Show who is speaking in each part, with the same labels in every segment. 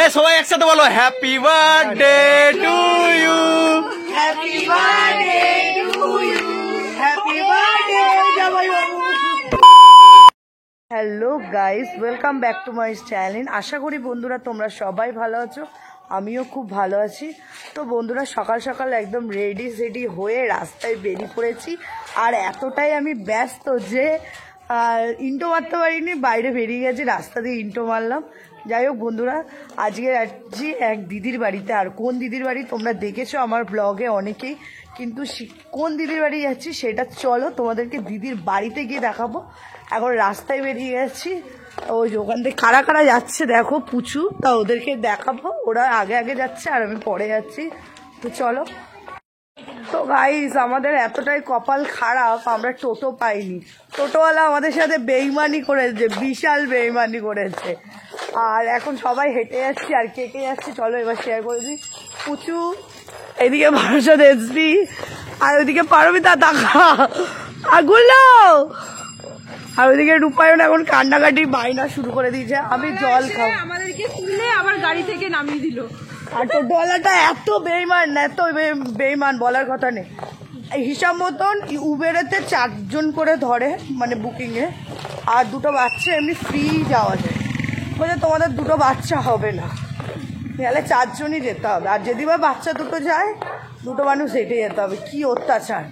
Speaker 1: এ সবাই একসাথে বলো happy birthday to you,
Speaker 2: happy birthday to you, happy birthday জামাই বাবু। Hello guys, welcome back to my channel. আশা করি বন্ধুরা তোমরা সবাই ভালো আছো, আমিও খুব ভালো আছি। তো বন্ধুরা সকাল সকাল একদম রেডি হয়ে রাস্তায় বেরিয়ে পড়েছি। আর এতটাই আমি ব্যস্ত যে ইন্টো মারতে পারিনি, বাইরে বেরিয়ে গেছি, রাস্তা দিয়ে ইন্টো মারলাম। যাই হোক বন্ধুরা, আজকে যাচ্ছি এক দিদির বাড়িতে। আর কোন দিদির বাড়ি তোমরা দেখেছো আমার ব্লগে অনেকেই, কিন্তু কোন দিদির বাড়ি যাচ্ছি সেটা চলো তোমাদেরকে দিদির বাড়িতে গিয়ে দেখাবো। এখন রাস্তায় বেরিয়ে গেছি, ওই যে ওখান থেকে কারা কারা যাচ্ছে দেখো, পুচু, তা ওদেরকে দেখাবো। ওরা আগে আগে যাচ্ছে আর আমি পরে যাচ্ছি, তো চলো। তো গাইস, আমাদের এতটাই কপাল খারাপ, আমরা টোটো পাইনি। টোটোওয়ালা আমাদের সাথে বেইমানি করেছে, বিশাল বেইমানি করেছে। আর এখন সবাই হেঁটে যাচ্ছি আর কে কে যাচ্ছি চলো এবার শেয়ার করে দিই। পুচু এদিকে ভরসা দেখবি, আর ওইদিকে পারমিতা দেখা, আর গুলো, আর ওইদিকে রূপায়ণ এখন কান্নাকাটি বাইনা শুরু করে দিয়েছে। আমি জল খাবো,
Speaker 3: আমাদেরকে তুলে আবার গাড়ি থেকে নামিয়ে দিল।
Speaker 2: আর টোটোওয়ালাটা এত বেইমান, এত বেইমান বলার কথা নেই। হিসাব মতন উবেরেতে 4 জন করে ধরে, মানে বুকিংয়ে, আর 2টো বাচ্চা এমনি ফ্রি যাওয়া যায়। বলছে তোমাদের 2টো বাচ্চা হবে না, তাহলে 4 জনই যেতে হবে। আর যদি বা বাচ্চা 2টো যায়, 2টো মানুষ হেঁটে যেতে হবে। কি অত্যাচার!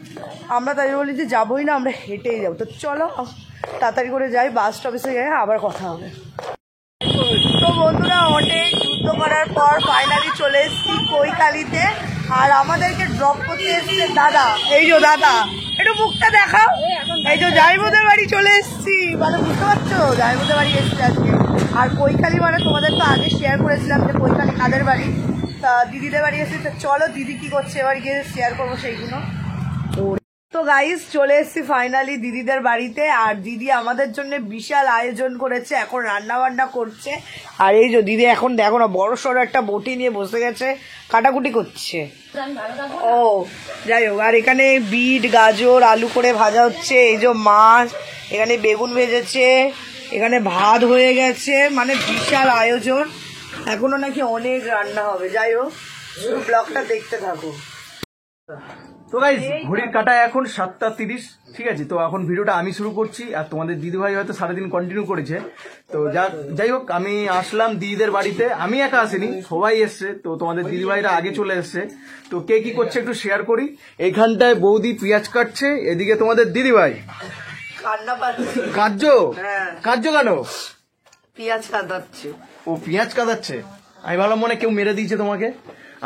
Speaker 2: আমরা তাই বলি যে যাবোই না, আমরা হেঁটেই যাবো। তো চলো তাড়াতাড়ি করে যাই, বাস স্টপেজে যাই, আবার কথা হবে। তো বন্ধুরা, অনেক যুদ্ধ করার পর ফাইনালি চলে এসেছি কৈকালিতে। আর আমাদেরকে ড্রপ করতে এসছে দাদা, এই যে দাদা, একটু মুখটা দেখাও। এই যে জাইবুদের বাড়ি চলে এসেছি, মানে বুঝতে পারছো, জাইবুদের বাড়ি এসেছি আজকে। আর কৈকালি মানে তোমাদের তো আগে শেয়ার করেছিলাম যে কৈকালি কাদের বাড়ি, তা দিদিদের বাড়ি এসেছি। তো চলো দিদি কি করছে এবার গিয়ে শেয়ার করবো সেইগুলো। তো গাইস, চলে এসেছি ফাইনালি দিদিদের বাড়িতে। আর দিদি আমাদের জন্য বিশাল আয়োজন করেছে, এখন রান্না বান্না করছে। আর এই যে দিদি এখন দেখো না, বড় সড়ো একটা বটি নিয়ে বসে গেছে, কাটাকুটি করছে। ও যাই হোক, আর এখানে বিট, গাজর, আলু করে ভাজা হচ্ছে। এই যে মাছ, এখানে বেগুন ভেজেছে, এখানে ভাত হয়ে গেছে, মানে বিশাল আয়োজন। এখনো নাকি অনেক রান্না হবে। যাই হোক, শুধু ব্লগটা দেখতে থাকো।
Speaker 1: তো গাইস ঘড়ির কাটা এখন 7:30, ঠিক আছে। তো এখন ভিডিওটা আমি শুরু করছি, আর তোমাদের দিদিভাই হয়তো সারাদিন কন্টিনিউ করেছে। তো যাই হোক, আমি আসলাম দিদিদের বাড়িতে। আমি একা আসিনি, সবাই এসছে। তো তোমাদের দিদিভাইরা আগে চলে এসছে। তো কে কি করছে একটু শেয়ার করি। এইখানটায় বৌদি পেঁয়াজ কাটছে, এদিকে তোমাদের দিদিভাই কাটছো। কাটছো কেন?
Speaker 2: পেঁয়াজ কাটাচ্ছে।
Speaker 1: ও পেঁয়াজ কাটাচ্ছে, আমি ভাবলাম মনে কেউ মেরে দিয়েছে তোমাকে।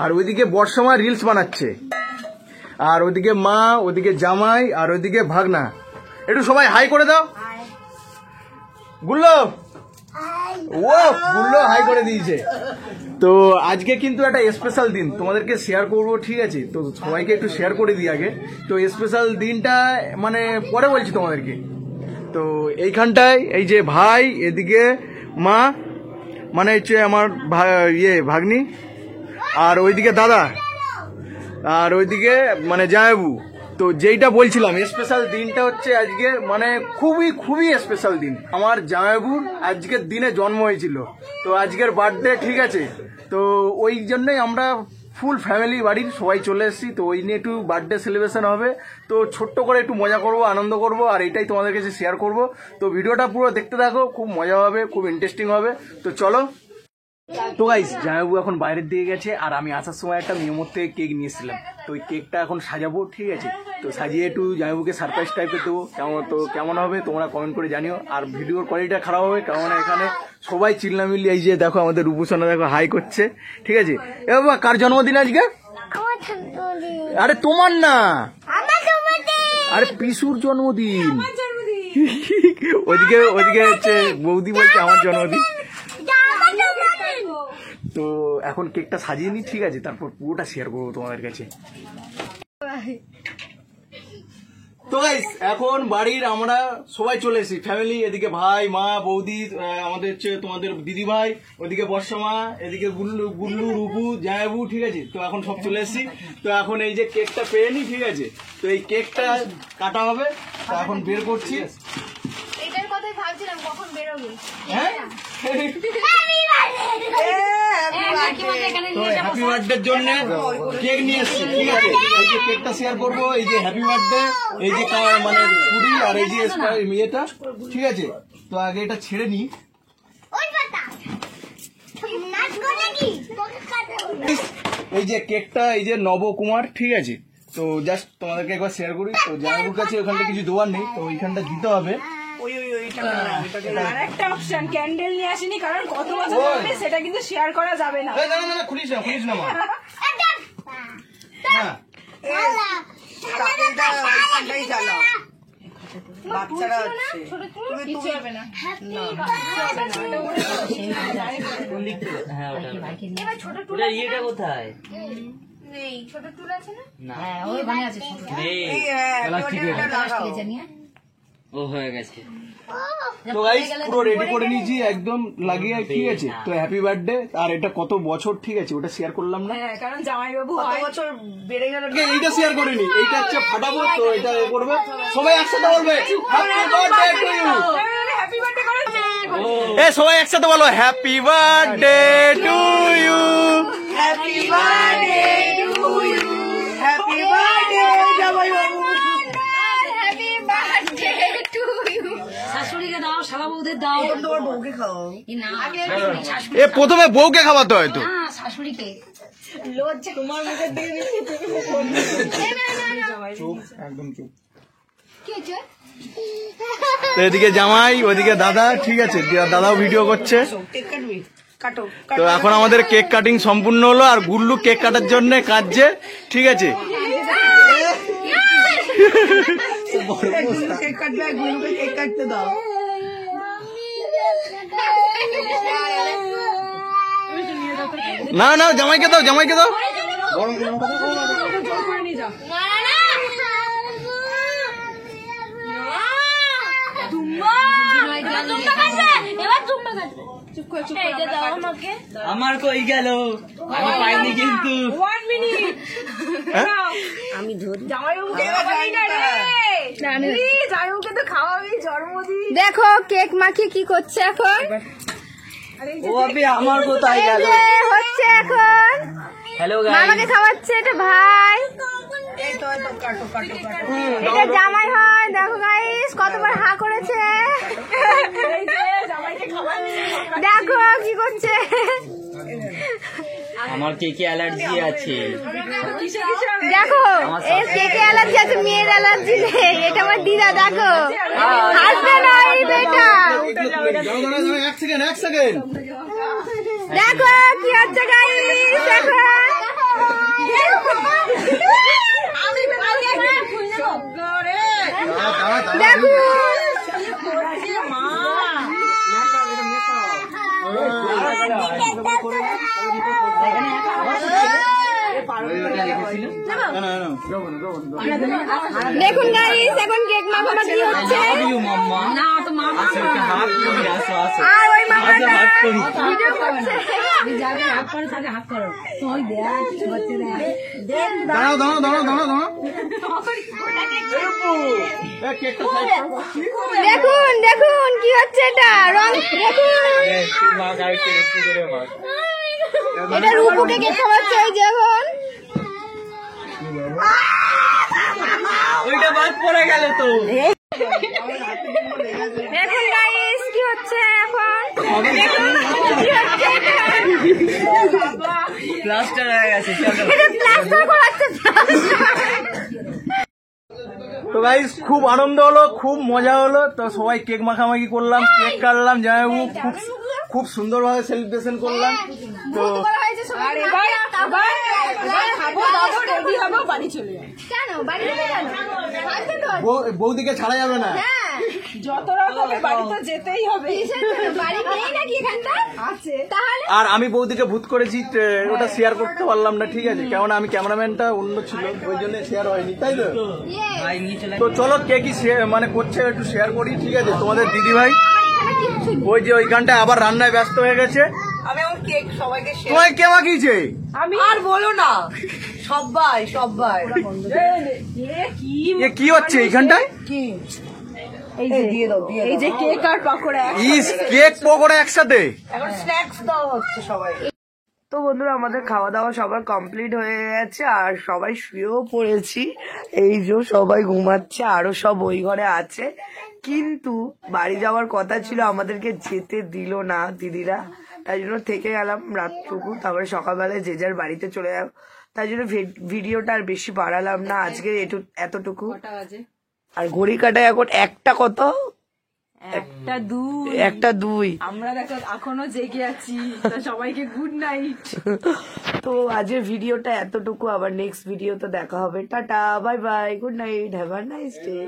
Speaker 1: আর ওইদিকে বর্ষমা রিলস বানাচ্ছে, আর ওইদিকে মা, ওইদিকে জামাই, আর ওইদিকে ভাগনা। একটু সবাই হাই করে দাও। গুল্লো, ও গুল্লো হাই করে দিয়েছে। তো আজকে কিন্তু একটা স্পেশাল দিন, তোমাদেরকে শেয়ার করবো, ঠিক আছে। তো সবাইকে একটু শেয়ার করে দিই আগে। তো স্পেশাল দিনটা মানে পরে বলছি তোমাদেরকে। তো এইখানটায় এই যে ভাই, এদিকে মা, মানে হচ্ছে আমার ভাগ্নি, আর ওইদিকে দাদা, আর ওইদিকে মানে জামাইবু। তো যেইটা বলছিলাম, স্পেশাল দিনটা হচ্ছে আজকে, মানে খুবই খুবই স্পেশাল দিন। আমার জামাইবুর আজকের দিনে জন্ম হয়েছিল, তো আজকের বার্থডে, ঠিক আছে। তো ওই জন্যই আমরা ফুল ফ্যামিলি বাড়ির সবাই চলে এসেছি। তো ওই নিয়ে একটু বার্থডে সেলিব্রেশন হবে। তো ছোট্ট করে একটু মজা করব, আনন্দ করব, আর এটাই তোমাদের কাছে শেয়ার করব। তো ভিডিওটা পুরো দেখতে থাকো, খুব মজা হবে, খুব ইন্টারেস্টিং হবে। তো চলো। তো গাইস, জামাইবাবু এখন বাইরের দিকে গেছে, আর আমি আসার সময় একটা মিয়মোর থেকে কেক নিয়েছিলাম। তো ওই কেকটা এখন সাজাবো, ঠিক আছে। তো সাজিয়ে একটু জামাইবাবুকে সারপ্রাইজ টাইপের দেবো। কেমন হবে তোমরা কমেন্ট করে জানিও। আর ভিডিওর কোয়ালিটিটা খারাপ হবে, কারণ এখানে সবাই চিল্লামিল্লি। এই যে দেখো আমাদের রূপসোনা দেখো হাই করছে, ঠিক আছে। এ বাবা, কার জন্মদিন আজকে? আরে তোমার না, আরে পিসুর জন্মদিন। ওইদিকে হচ্ছে বৌদি বলছে আমার জন্মদিন। তো এখন কেকটা সাজিয়ে নি, ঠিক আছে, তারপর পুরোটা শেয়ার করবো তোমাদের কাছে। তো গাইস, এখন বাড়ির আমরা সবাই চলে এসেছি ফ্যামিলি। এদিকে ভাই, মা, বৌদি, আমাদের হচ্ছে তোমাদের দিদি ভাই, ওইদিকে বর্ষমা, এদিকে গুল্লু, রূপু, জামাইবু, ঠিক আছে। তো এখন সব চলে এসেছি। তো এখন এই যে কেকটা পেয়ে নি, ঠিক আছে। তো এই কেকটা কাটা হবে, তো এখন বের করছি।
Speaker 3: এটার কথাই ভাবছিলাম কখন বেরোবে।
Speaker 1: হ্যাঁ হ্যাপি বার্থডের জন্য কেক নিয়ে এসেছি, ঠিক আছে? এই যে কেকটা শেয়ার করবো, এই যে হ্যাপি বার্থডে, এই যে মানে পুরি আর এই যে ইয়েটা, ঠিক আছে? তো আগে এটা ছেড়ে নিই। এই যে কেকটা, এই যে নবকুমার, ঠিক আছে? তো জাস্ট তোমাদেরকে একবার শেয়ার করি। তো জামাইবাবুর কাছে ওখানটা কিছু দেওয়ার নেই, তো ওইখানটা দিতে হবে।
Speaker 3: আর একটা অপশন, ক্যান্ডেল নিয়ে আসিনি কারণ কত বছর হবে সেটা কিন্তু শেয়ার করা যাবে না।
Speaker 1: না, খুলিস না মা। হ্যাঁ,
Speaker 2: বাচ্চারা আছে
Speaker 3: কিছু হবে না।
Speaker 4: ইয়েটা কোথায়?
Speaker 3: নেই, ছোট টুল আছে না?
Speaker 4: না,
Speaker 2: এই
Speaker 4: ও হয়ে গেছে।
Speaker 1: তো গাইস পুরো রেডি করে নিয়েছি একদম লাগিয়ে, ঠিক আছে? তো হ্যাপি বার্থডে। আর এটা কত বছর, ঠিক আছে? ওটা শেয়ার করলাম না,
Speaker 3: হ্যাঁ, কারণ জামাইবাবু
Speaker 2: কত বছর বেড়ে গেল।
Speaker 1: এইটা শেয়ার করিনি, এইটা হচ্ছে ফাটাবো। তো এটা করবে সবাই একসাথে, বলবে happy birthday to you.
Speaker 3: Happy birthday করো।
Speaker 1: এ সবাই একসাথে বলো happy birthday to you.
Speaker 2: Happy birthday to you, happy birthday জামাইবাবু।
Speaker 5: শাশুড়িকে দাও, শালা বউদের দাও,
Speaker 2: তোমার বউকে খাও।
Speaker 1: এ প্রথমে বউকে খাওয়াতে হয় তো।
Speaker 5: না শাশুড়িকে।
Speaker 2: তোমার মুখের দিকে
Speaker 1: চুপ, একদম চুপ।
Speaker 5: কি হচ্ছে?
Speaker 1: তো এদিকে জামাই, ওইদিকে দাদা, ঠিক আছে? দাদাও ভিডিও করছে।
Speaker 2: কেক কাটবি? কাটো।
Speaker 1: তো এখন আমাদের কেক কাটিং সম্পূর্ণ হলো, আর গুল্লু কেক কাটার জন্য কাটছে, ঠিক আছে?
Speaker 2: কেক কাটবে, গুলুকে কেক কাটতে দাও।
Speaker 1: না জামাইকে দাও, জামাইকে দাও।
Speaker 3: জোর করে নিয়ে যাও। চুপ করে
Speaker 4: আমার কই গেল? আমি পাইনি কিন্তু।
Speaker 3: 1 মিনিট। আমি ধরি জামাইবাবুকে খাওয়াবি না রে। জামাইবাবুকে তো খাওয়াবি, জন্মদিন।
Speaker 5: দেখো কেক মাখিয়ে কি করছে এখন।
Speaker 4: ও আবে আমার কোথায় গেল?
Speaker 5: হচ্ছে এখন
Speaker 4: হ্যালো
Speaker 5: মামাকে
Speaker 4: গাইস,
Speaker 5: খাওয়াচ্ছে, এটা ভাই,
Speaker 2: এই তো কাটো কাটো কাটো।
Speaker 5: এটা জামাই হয়। দেখো গাইস কতবার হা করেছে,
Speaker 3: এই যে জামাইকে খাওয়াচ্ছি।
Speaker 5: দেখো কি করছে।
Speaker 4: আমার কেকে অ্যালার্জি আছে।
Speaker 3: কিসে কিসে
Speaker 5: দেখো এর কেকে অ্যালার্জি আছে, মেয়ের অ্যালার্জি নেই। এটা আমার দিদা, দেখো হাসবে না এই বেটা।
Speaker 1: এক সেকেন্ড।
Speaker 5: দেখো কি হচ্ছে গাইস, দেখো
Speaker 3: আমি
Speaker 5: দেখো
Speaker 3: মা
Speaker 5: দেখুন গাইস এখন কেক মাখামাখি হচ্ছে।
Speaker 4: না তো মামা হাত করি, আসো আসো
Speaker 5: আর ওই মামাটা
Speaker 4: হাত করি।
Speaker 5: ভিডিও করছে।
Speaker 1: দাঁড়াও।
Speaker 5: দেখুন কি হচ্ছে, এটা রং দেখুন।
Speaker 4: মা গাইতে একটু করে মা।
Speaker 5: এটা রূপুকে কেক খাওয়াচ্ছে, ওই যে এখন
Speaker 4: ওইটা বাদ পড়ে গেল তো।
Speaker 5: দেখুন গাইস কি হচ্ছে এখন, দেখুন কি হচ্ছে এটা।
Speaker 4: প্লাস্টার হয়ে গেছে, চলো।
Speaker 5: এটা প্লাস্টার করাচ্ছে।
Speaker 1: তো গাইস খুব আনন্দ হলো, খুব মজা হলো। তো সবাই কেক মাখামাখি করলাম, কেক কাটলাম, জামাইবাবু খুব সুন্দরভাবে সেলিব্রেশন করলাম। তো
Speaker 3: আর এবার খাবো, দাবো, রেডি হবো, বাড়ি চলে যাবো।
Speaker 5: কেন বাড়ি যাবে কেন? আসবে তো।
Speaker 1: বৌদিকে ছাড়া যাবে না।
Speaker 5: হ্যাঁ
Speaker 3: যত রকমের বাড়ি তো যেতেই হবে।
Speaker 5: কিসের জন্য? বাড়ি নেই নাকি এখানটা?
Speaker 3: আছে।
Speaker 5: তাহলে
Speaker 1: আর আমি বৌদিকে ভূত করেছি, ওটা শেয়ার করতে পারলাম না, ঠিক আছে? কেননা আমি ক্যামেরাম্যানটা অন্য ছিল, ওই জন্য শেয়ার হয়নি, তাই তো?
Speaker 4: ভাই নিয়ে চলে
Speaker 1: তো চলো কে কি মানে করছে একটু শেয়ার করি, ঠিক আছে? তোমাদের দিদি ভাই ওই যে ওইখানটা আবার রান্নায় ব্যস্ত হয়ে গেছে।
Speaker 2: আমি আমার কেক সবাইকে
Speaker 1: তোমায় কে মাখিয়েছে?
Speaker 3: আমি
Speaker 2: আর বলো না, সবাই
Speaker 1: এ কি হচ্ছে এইখানটায়?
Speaker 2: কি দিয়ে দাও
Speaker 3: এই যে কেক আর পকোড়া
Speaker 1: ইস কেক পকোড়া একসাথে।
Speaker 2: এখন স্ন্যাক্স দাও হচ্ছে সবাই। তো বন্ধুরা আমাদের খাওয়া দাওয়া সবার কমপ্লিট হয়ে গেছে আর সবাই শুয়েও পড়েছি। এই যে সবাই ঘুমাচ্ছে, আরো সব ওই ঘরে আছে, কিন্তু বাড়ি যাওয়ার কথা ছিল, আমাদেরকে যেতে দিল না দিদিরা, তাই জন্য থেকে গেলাম রাতটুকু, তারপরে সকালবেলায় যে যার বাড়িতে চলে যাবো। তাই জন্য ভিডিওটা আর বেশি বাড়ালাম না আজকে, এতটুকু। আর ঘড়ি কাটায় এখন একটা কত, 1:02।
Speaker 3: আমরা দেখো এখনো জেগে আছি, তা সবাইকে গুড নাইট।
Speaker 2: তো আজকের ভিডিওটা এতটুকু, আবার নেক্সট ভিডিওতে দেখা হবে। Tata, bye bye, good night, have a nice day.